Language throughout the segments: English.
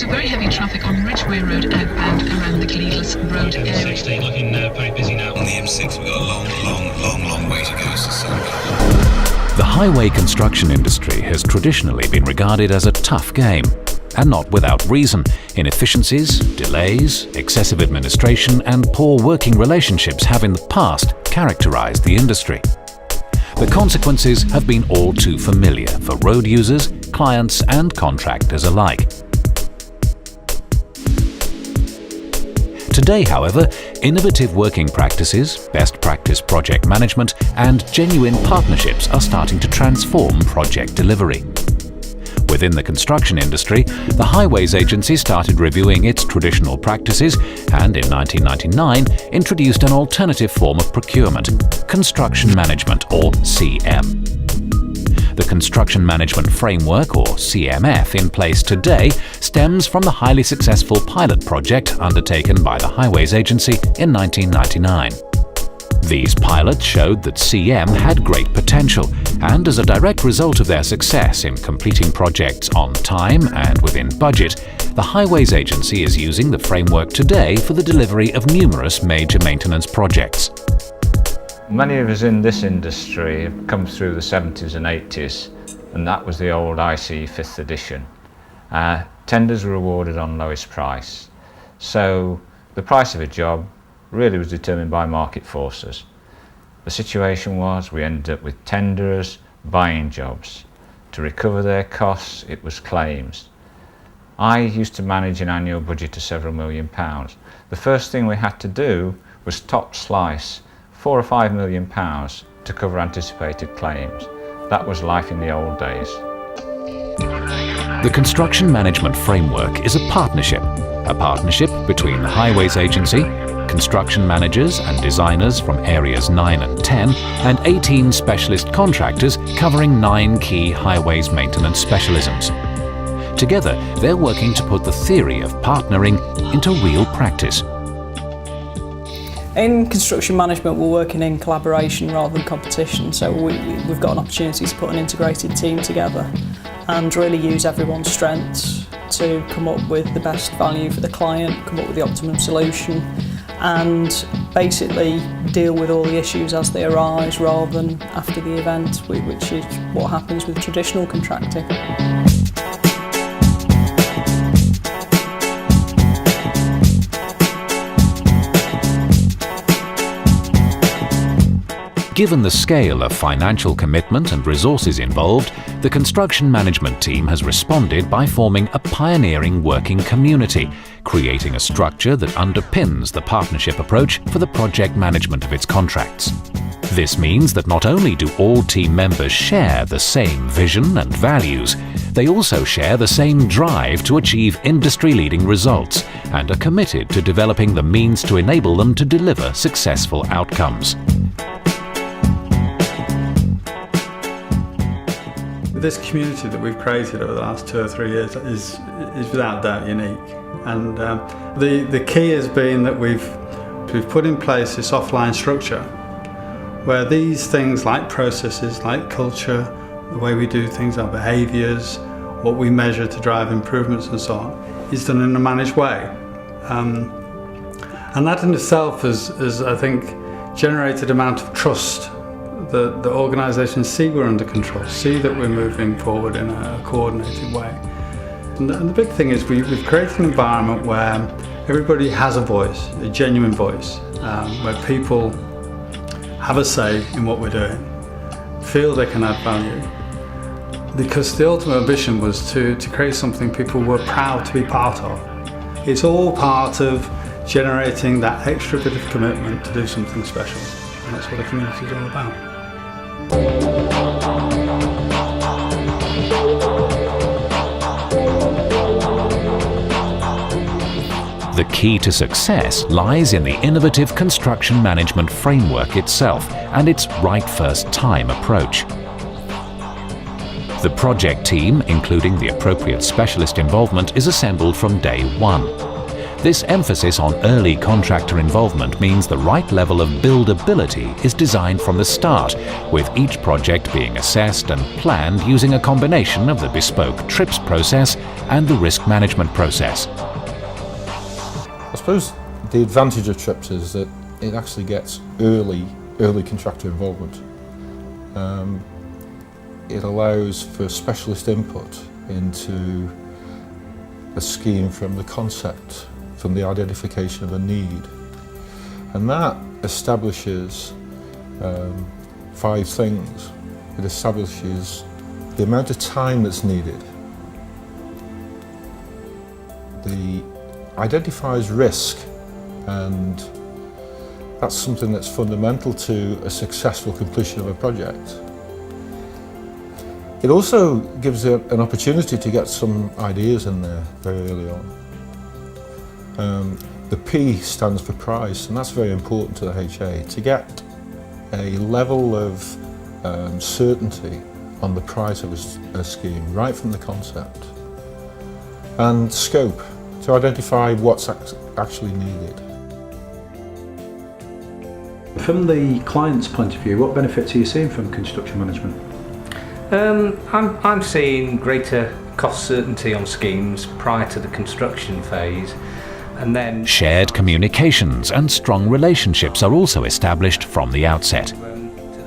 also very heavy traffic on Ridgeway Road outbound around the Cleveland Road area. 16 looking very busy now. On the M6 we've got a long way to go to Sunderland. The highway construction industry has traditionally been regarded as a tough game, and not without reason. Inefficiencies, delays, excessive administration and poor working relationships have in the past characterized the industry. The consequences have been all too familiar for road users, clients and contractors alike. Today, however, innovative working practices, best practice project management and genuine partnerships are starting to transform project delivery. Within the construction industry, the Highways Agency started reviewing its traditional practices and in 1999 introduced an alternative form of procurement, construction management or CM. The Construction Management Framework, or CMF, in place today stems from the highly successful pilot project undertaken by the Highways Agency in 1999. These pilots showed that CM had great potential, and as a direct result of their success in completing projects on time and within budget, the Highways Agency is using the framework today for the delivery of numerous major maintenance projects. Many of us in this industry have come through the 70s and 80s, and that was the old IC 5th edition. Tenders were awarded on lowest price, so the price of a job really was determined by market forces. The situation was we ended up with tenderers buying jobs. To recover their costs, it was claims. I used to manage an annual budget of several £1,000,000. The first thing we had to do was top slice £4 or £5 million to cover anticipated claims. That was life in the old days. The Construction Management Framework is a partnership between the Highways Agency, construction managers and designers from areas 9 and 10, and 18 specialist contractors covering 9 key highways maintenance specialisms. Together, they're working to put the theory of partnering into real practice. In construction management, we're working in collaboration rather than competition, so we've got an opportunity to put an integrated team together and really use everyone's strengths to come up with the best value for the client, come up with the optimum solution, and basically deal with all the issues as they arise rather than after the event, which is what happens with traditional contracting. Given the scale of financial commitment and resources involved, the construction management team has responded by forming a pioneering working community, creating a structure that underpins the partnership approach for the project management of its contracts. This means that not only do all team members share the same vision and values, they also share the same drive to achieve industry-leading results and are committed to developing the means to enable them to deliver successful outcomes. This community that we've created over the last 2 or 3 years is without doubt unique, and the key has been that we've put in place this offline structure where these things like processes, like culture, the way we do things, our behaviours, what we measure to drive improvements and so on, is done in a managed way. And that in itself has I think, generated an amount of trust that the organisations see we're under control, see that we're moving forward in a coordinated way. And the big thing is we've created an environment where everybody has a voice, a genuine voice, where people have a say in what we're doing, feel they can add value. Because the ultimate ambition was to create something people were proud to be part of. It's all part of generating that extra bit of commitment to do something special. And that's what the community is all about. The key to success lies in the innovative construction management framework itself and its right first time approach. The project team, including the appropriate specialist involvement, is assembled from day one. This emphasis on early contractor involvement means the right level of buildability is designed from the start, with each project being assessed and planned using a combination of the bespoke TRIPS process and the risk management process. I suppose the advantage of TRIPS is that it actually gets early contractor involvement. It allows for specialist input into a scheme from the concept, from the identification of a need. And that establishes 5 things. It establishes the amount of time that's needed. It identifies risk, and that's something that's fundamental to a successful completion of a project. It also gives an opportunity to get some ideas in there very early on. The P stands for price, and that's very important to the HA, to get a level of certainty on the price of a scheme right from the concept. And scope, to identify what's actually needed. From the client's point of view, what benefits are you seeing from construction management? I'm seeing greater cost certainty on schemes prior to the construction phase, and then Shared communications and strong relationships are also established from the outset.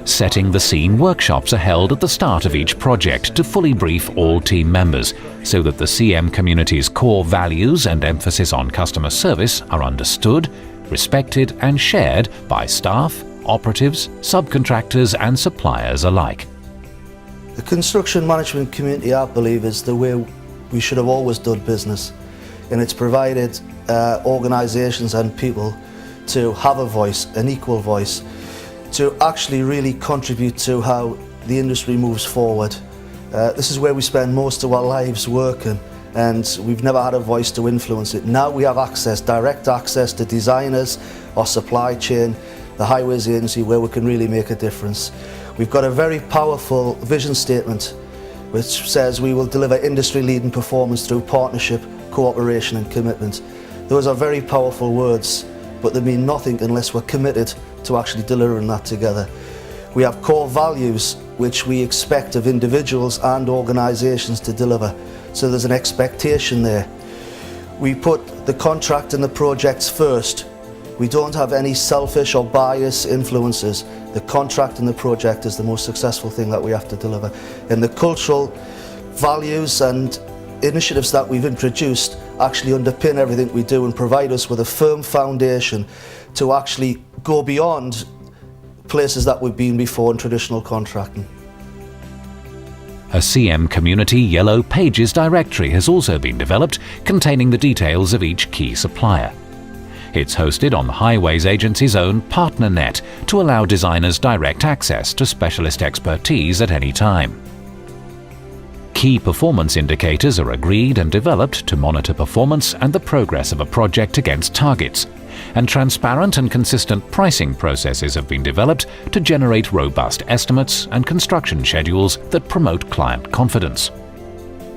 Setting the scene workshops are held at the start of each project to fully brief all team members, so that the CM community's core values and emphasis on customer service are understood, respected and shared by staff, operatives, subcontractors and suppliers alike. The construction management community, I believe, is the way we should have always done business, and it's provided organisations and people to have a voice, an equal voice, to actually really contribute to how the industry moves forward. This is where we spend most of our lives working, and we've never had a voice to influence it. Now we have access, direct access to designers, our supply chain, the Highways Agency, where we can really make a difference. We've got a very powerful vision statement which says we will deliver industry-leading performance through partnership, cooperation and commitment. Those are very powerful words, but they mean nothing unless we're committed to actually delivering that together. We have core values which we expect of individuals and organisations to deliver, so there's an expectation there. We put the contract and the projects first. We don't have any selfish or biased influences. The contract and the project is the most successful thing that we have to deliver. And the cultural values and initiatives that we've introduced actually underpin everything we do and provide us with a firm foundation to actually go beyond places that we've been before in traditional contracting. A CM Community Yellow Pages directory has also been developed, containing the details of each key supplier. It's hosted on the Highways Agency's own PartnerNet to allow designers direct access to specialist expertise at any time. Key performance indicators are agreed and developed to monitor performance and the progress of a project against targets, and transparent and consistent pricing processes have been developed to generate robust estimates and construction schedules that promote client confidence.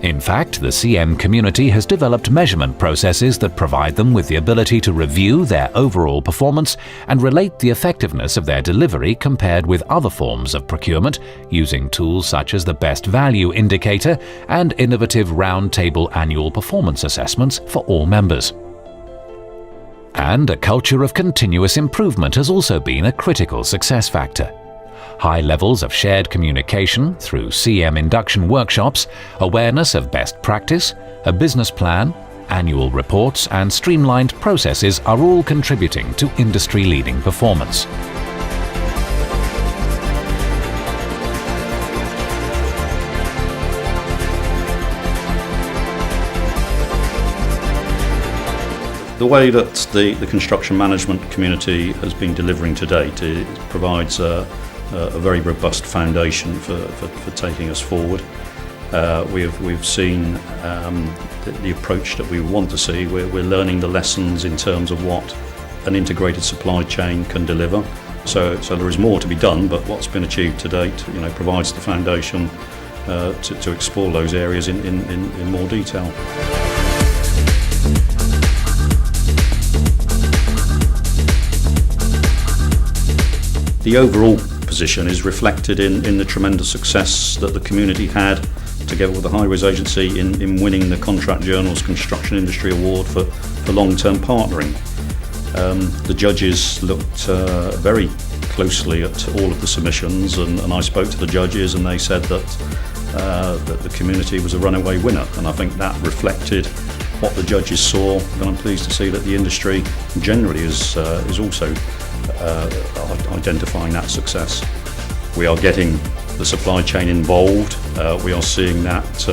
In fact, the CM community has developed measurement processes that provide them with the ability to review their overall performance and relate the effectiveness of their delivery compared with other forms of procurement, using tools such as the Best Value Indicator and innovative round-table annual performance assessments for all members. And a culture of continuous improvement has also been a critical success factor. High levels of shared communication through CM induction workshops, awareness of best practice, a business plan, annual reports and streamlined processes are all contributing to industry-leading performance. The way that the construction management community has been delivering to date provides a very robust foundation for taking us forward. We've seen the approach that we want to see. We're learning the lessons in terms of what an integrated supply chain can deliver. So there is more to be done, but what's been achieved to date, provides the foundation to explore those areas in more detail. The overall position is reflected in the tremendous success that the community had, together with the Highways Agency, in winning the Contract Journal's Construction Industry Award for long-term partnering. The judges looked very closely at all of the submissions, and I spoke to the judges, and they said that the community was a runaway winner, and I think that reflected what the judges saw, and I'm pleased to see that the industry generally is also identifying that success. We are getting the supply chain involved. We are seeing that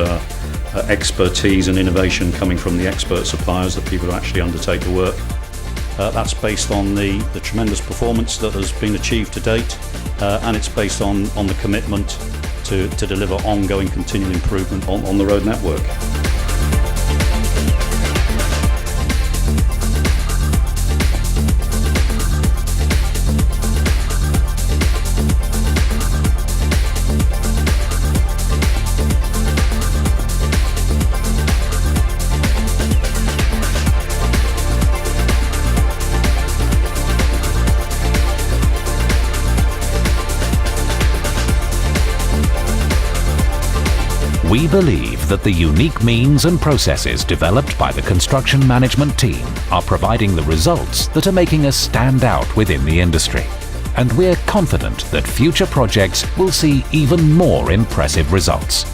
expertise and innovation coming from the expert suppliers, that people who actually undertake the work. That's based on the tremendous performance that has been achieved to date, and it's based on the commitment to deliver ongoing continual improvement on the road network. We believe that the unique means and processes developed by the construction management team are providing the results that are making us stand out within the industry. And we're confident that future projects will see even more impressive results.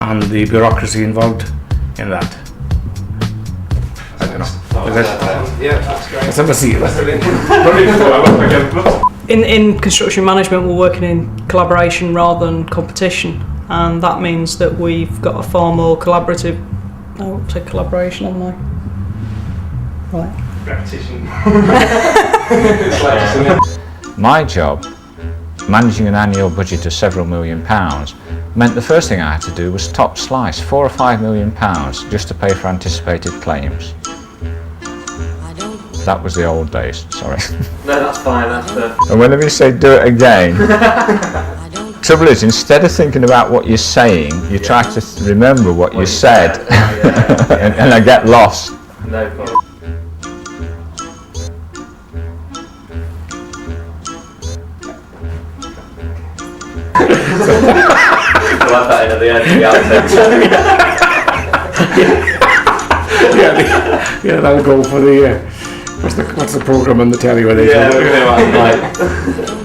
And the bureaucracy involved in that. I don't know. Yeah, that's great. Let's have a seat. In construction management, we're working in collaboration rather than competition, and that means that we've got a far more collaborative. I would say collaboration, haven't I? Right. Repetition. My job, managing an annual budget of several £1 million, meant the first thing I had to do was top slice £4 or £5 million just to pay for anticipated claims. That was the old days, sorry. No, that's fine, that's And whenever you say do it again, trouble is, instead of thinking about what you're saying, you try to remember what you said, and I get lost. No problem. We'll have that in at the end of the outtakes. Yeah, that'll go for the. What's the programme on the telly where they? Yeah, we're going to like.